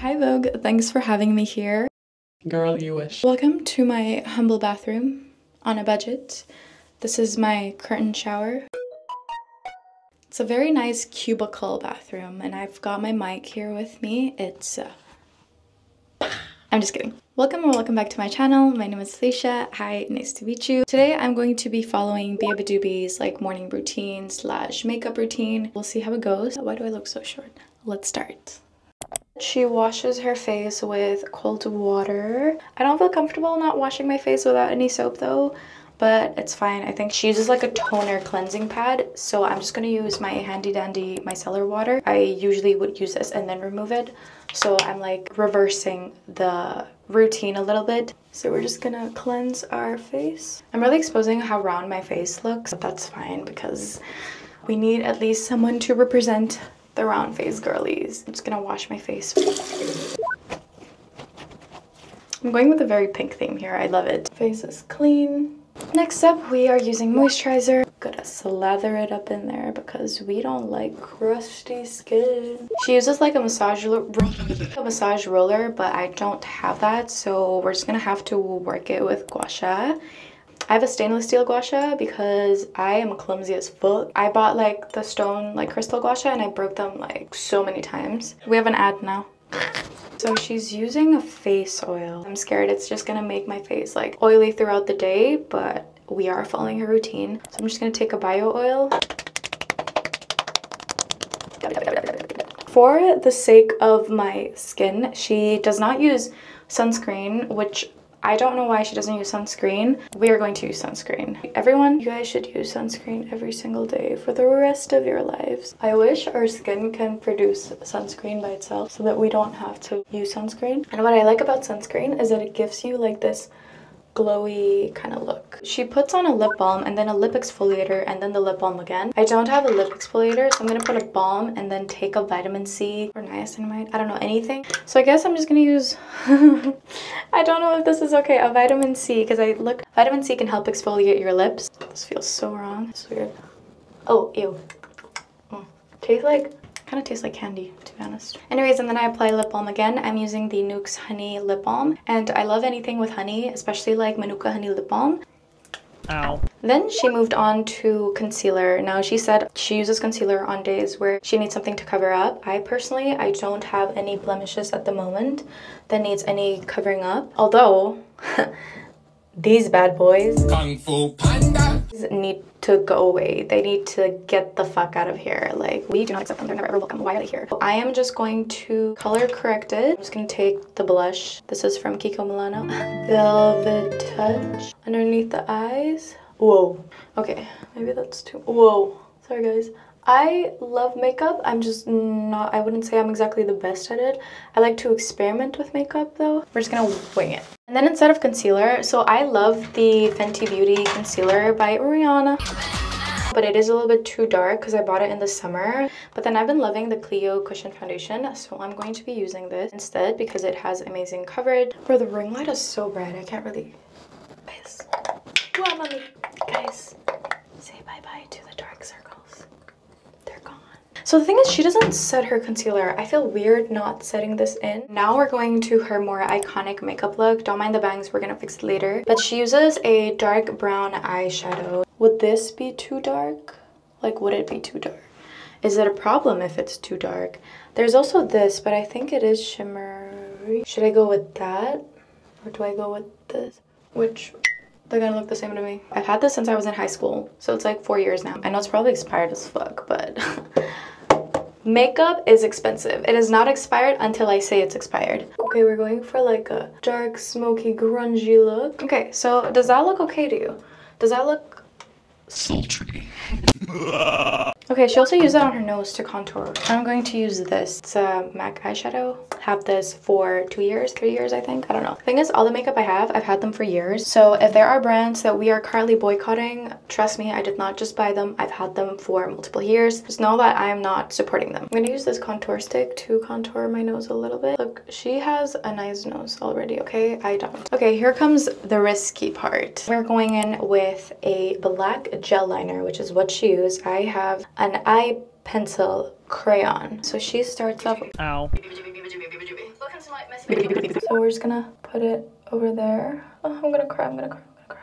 Hi Vogue, thanks for having me here. Girl, you wish. Welcome to my humble bathroom on a budget. This is my curtain shower. It's a very nice cubicle bathroom and I've got my mic here with me. I'm just kidding. Welcome or welcome back to my channel. My name is Felicia. Hi, nice to meet you. Today I'm going to be following beabadoobee's like morning routine / makeup routine. We'll see how it goes. Why do I look so short? Let's start. She washes her face with cold water. I don't feel comfortable not washing my face without any soap though, but it's fine. I think she uses like a toner cleansing pad, so I'm just gonna use my handy dandy micellar water. I usually would use this and then remove it, so I'm like reversing the routine a little bit. So we're just gonna cleanse our face. I'm really exposing how round my face looks, but that's fine because we need at least someone to represent the round face girlies. I'm just gonna wash my face. I'm going with a very pink theme here. I love it. Face is clean. Next up, we are using moisturizer. Gotta slather it up in there because we don't like crusty skin. She uses like a massage roller, but I don't have that, so we're just gonna have to work it with gua sha. I have a stainless steel gua sha because I am clumsy as fuck. I bought like the stone like crystal gua sha and I broke them like so many times. We have an ad now. So she's using a face oil. I'm scared it's just gonna make my face like oily throughout the day, but we are following her routine. So I'm just gonna take a bio oil. For the sake of my skin, she does not use sunscreen, which I don't know why she doesn't use sunscreen. We are going to use sunscreen. Everyone, you guys should use sunscreen every single day for the rest of your lives. I wish our skin can produce sunscreen by itself so that we don't have to use sunscreen. And what I like about sunscreen is that it gives you like this glowy kind of look. She puts on a lip balm and then a lip exfoliator and then the lip balm again. I don't have a lip exfoliator, so I'm gonna put a balm and then take a vitamin C or niacinamide. I don't know, anything. So I guess I'm just gonna use I don't know if this is okay, a vitamin C, because vitamin C can help exfoliate your lips. This feels so wrong. It's weird. Oh, ew. Kind of tastes like candy, to be honest. Anyways, and then I apply lip balm again. I'm using the Nuxe Honey lip balm, and I love anything with honey, especially like Manuka honey lip balm. Ow. Then she moved on to concealer. Now she said she uses concealer on days where she needs something to cover up. I don't have any blemishes at the moment that needs any covering up. Although, these bad boys Kung Fu Panda need to go away. They need to get the fuck out of here. Like, we do not accept them. They're never ever welcome. Why are they here? I am just going to color correct it. I'm just going to take the blush. This is from Kiko Milano. Velvet Touch underneath the eyes. Whoa. Okay, maybe that's too... Whoa. Sorry, guys. I love makeup. I'm just not... I wouldn't say I'm exactly the best at it. I like to experiment with makeup, though. We're just gonna wing it. And then instead of concealer, so I love the Fenty Beauty concealer by Rihanna, but it is a little bit too dark because I bought it in the summer. But then I've been loving the Clio Cushion Foundation, so I'm going to be using this instead because it has amazing coverage. Bro, the ring light is so bright, I can't really... Guys, wow, mommy. Guys, say bye-bye to the dark circles. They're gone. So the thing is, she doesn't set her concealer. I feel weird not setting this in. Now we're going to her more iconic makeup look. Don't mind the bangs, we're gonna fix it later. But she uses a dark brown eyeshadow. Would this be too dark? Like, would it be too dark? Is it a problem if it's too dark? There's also this, but I think it is shimmery. Should I go with that? Or do I go with this? Which... They're gonna look the same to me. I've had this since I was in high school, so it's like 4 years now. I know it's probably expired as fuck, but makeup is expensive. It is not expired until I say it's expired. Okay, we're going for like a dark, smoky, grungy look. Okay, so does that look okay to you? Does that look sultry? Okay, she also used it on her nose to contour. I'm going to use this. It's a MAC eyeshadow. Have this for 2 years, 3 years, I think. I don't know. The thing is, all the makeup I have, I've had them for years. So if there are brands that we are currently boycotting, trust me, I did not just buy them. I've had them for multiple years. Just know that I am not supporting them. I'm going to use this contour stick to contour my nose a little bit. Look, she has a nice nose already, okay? I don't. Okay, here comes the risky part. We're going in with a black gel liner, which is what she used. I have an eye pencil crayon. So she starts off. Ow. Look So we're just gonna put it over there. Oh, I'm gonna cry, I'm gonna cry, I'm gonna cry.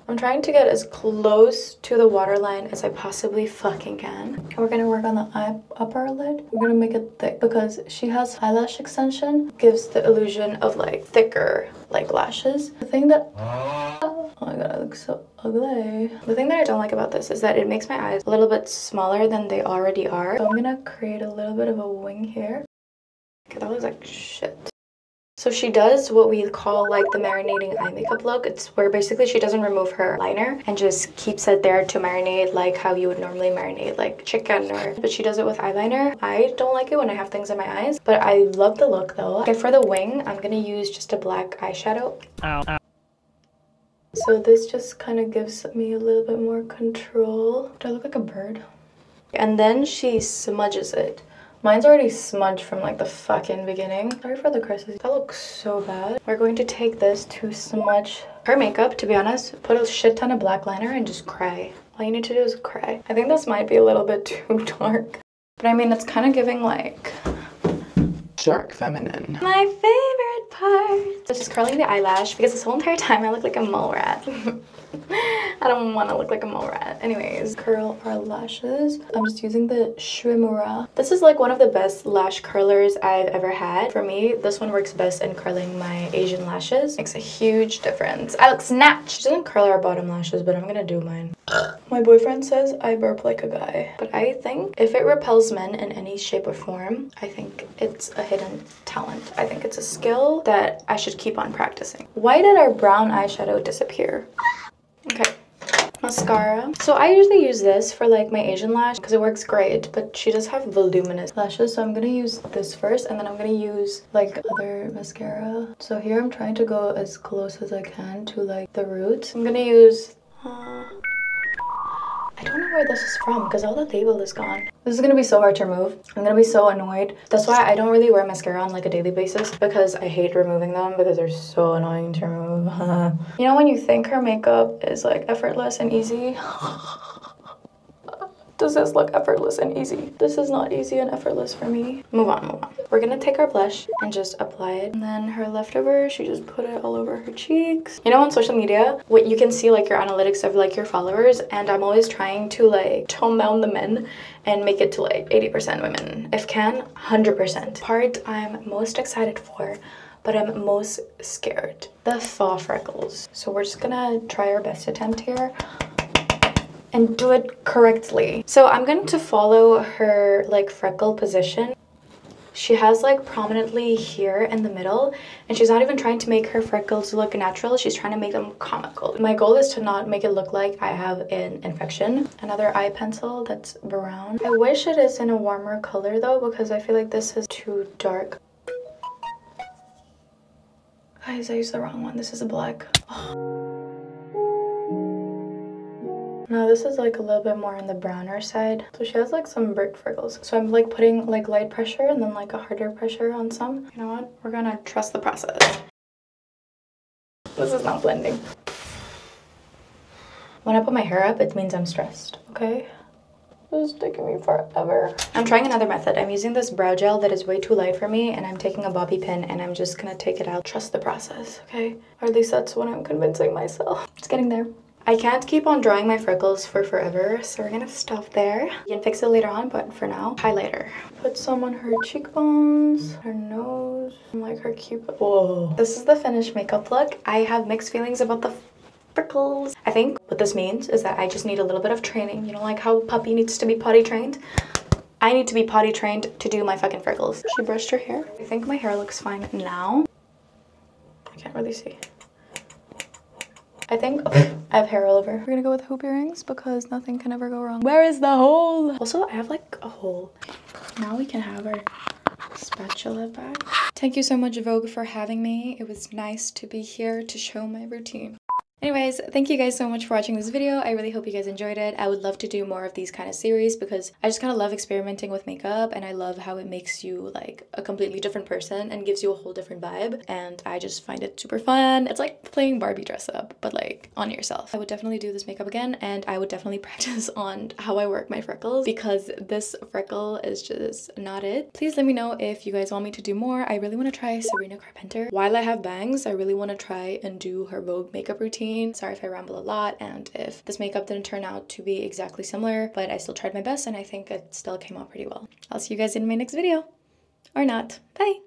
I'm trying to get as close to the waterline as I possibly fucking can. And we're gonna work on the upper lid. We're gonna make it thick because she has eyelash extension. Gives the illusion of like thicker like lashes. The thing that oh my god, I look so ugly. The thing that I don't like about this is that it makes my eyes a little bit smaller than they already are. So I'm gonna create a little bit of a wing here. Okay, that looks like shit. So she does what we call like the marinating eye makeup look. It's where basically she doesn't remove her liner and just keeps it there to marinate like how you would normally marinate like chicken or, but she does it with eyeliner. I don't like it when I have things in my eyes, but I love the look though. Okay, for the wing, I'm gonna use just a black eyeshadow. Ow, ow. So this just kind of gives me a little bit more control. Do I look like a bird? And then she smudges it. Mine's already smudged from like the fucking beginning. Sorry for the curses. That looks so bad. We're going to take this to smudge her makeup, to be honest. Put a shit ton of black liner and just cry. All you need to do is cry. I think this might be a little bit too dark. But I mean, it's kind of giving like Dark feminine. my favorite part. So just curling the eyelash because this whole entire time I look like a mole rat. I don't want to look like a mole rat. Anyways, curl our lashes. I'm just using the Shimura. This is like one of the best lash curlers I've ever had. For me, this one works best in curling my Asian lashes. Makes a huge difference. I look snatched. She doesn't curl our bottom lashes, but I'm gonna do mine. My boyfriend says I burp like a guy, but I think if it repels men in any shape or form, I think it's a hidden talent. I think it's a skill that I should keep on practicing. Why did our brown eyeshadow disappear? Okay, mascara. So I usually use this for like my Asian lash because it works great, but she does have voluminous lashes, so I'm gonna use this first and then I'm gonna use like other mascara. So here I'm trying to go as close as I can to like the root. I'm gonna use I don't know where this is from because all the label is gone. This is gonna be so hard to remove. I'm gonna be so annoyed. That's why I don't really wear mascara on like a daily basis because I hate removing them because they're so annoying to remove. You know when you think her makeup is like effortless and easy? Does this look effortless and easy? This is not easy and effortless for me. Move on, move on. We're gonna take our blush and just apply it. And then her leftover, she just put it all over her cheeks. You know, on social media, what you can see like your analytics of like your followers, and I'm always trying to like tone down the men and make it to like 80% women. If can, 100%. Part I'm most excited for, but I'm most scared. The faux freckles. So we're just gonna try our best attempt here and do it correctly. So I'm going to follow her like freckle position. She has like prominently here in the middle, and she's not even trying to make her freckles look natural. She's trying to make them comical. My goal is to not make it look like I have an infection. Another eye pencil that's brown. I wish it is in a warmer color though, because I feel like this is too dark. Guys, I used the wrong one. This is a black. Oh. No, this is like a little bit more on the browner side. So she has like some brick freckles. So I'm like putting like light pressure and then like a harder pressure on some. You know what? We're gonna trust the process. This is not blending. When I put my hair up, it means I'm stressed, okay? This is taking me forever. I'm trying another method. I'm using this brow gel that is way too light for me, and I'm taking a bobby pin and I'm just gonna take it out. Trust the process, okay? Or at least that's what I'm convincing myself. It's getting there. I can't keep on drawing my freckles for forever, so we're gonna stop there. You can fix it later on, but for now, highlighter. Put some on her cheekbones, her nose, and like her cupid. Whoa. This is the finished makeup look. I have mixed feelings about the freckles. I think what this means is that I just need a little bit of training. You know, like how puppy needs to be potty trained? I need to be potty trained to do my fucking freckles. She brushed her hair. I think my hair looks fine now. I can't really see. I think I have hair all over. We're gonna go with hoop earrings because nothing can ever go wrong. Where is the hole? Also, I have like a hole. Now we can have our spatula back. Thank you so much, Vogue, for having me. It was nice to be here to show my routine. Anyways, thank you guys so much for watching this video. I really hope you guys enjoyed it. I would love to do more of these kind of series because I just kind of love experimenting with makeup, and I love how it makes you like a completely different person and gives you a whole different vibe, and I just find it super fun. It's like playing Barbie dress up, but like on yourself. I would definitely do this makeup again, and I would definitely practice on how I work my freckles because this freckle is just not it. Please let me know if you guys want me to do more. I really want to try Sabrina Carpenter. While I have bangs, I really want to try and do her Vogue makeup routine. Sorry if I ramble a lot and if this makeup didn't turn out to be exactly similar, but I still tried my best and I think it still came out pretty well. I'll see you guys in my next video. Or not. Bye!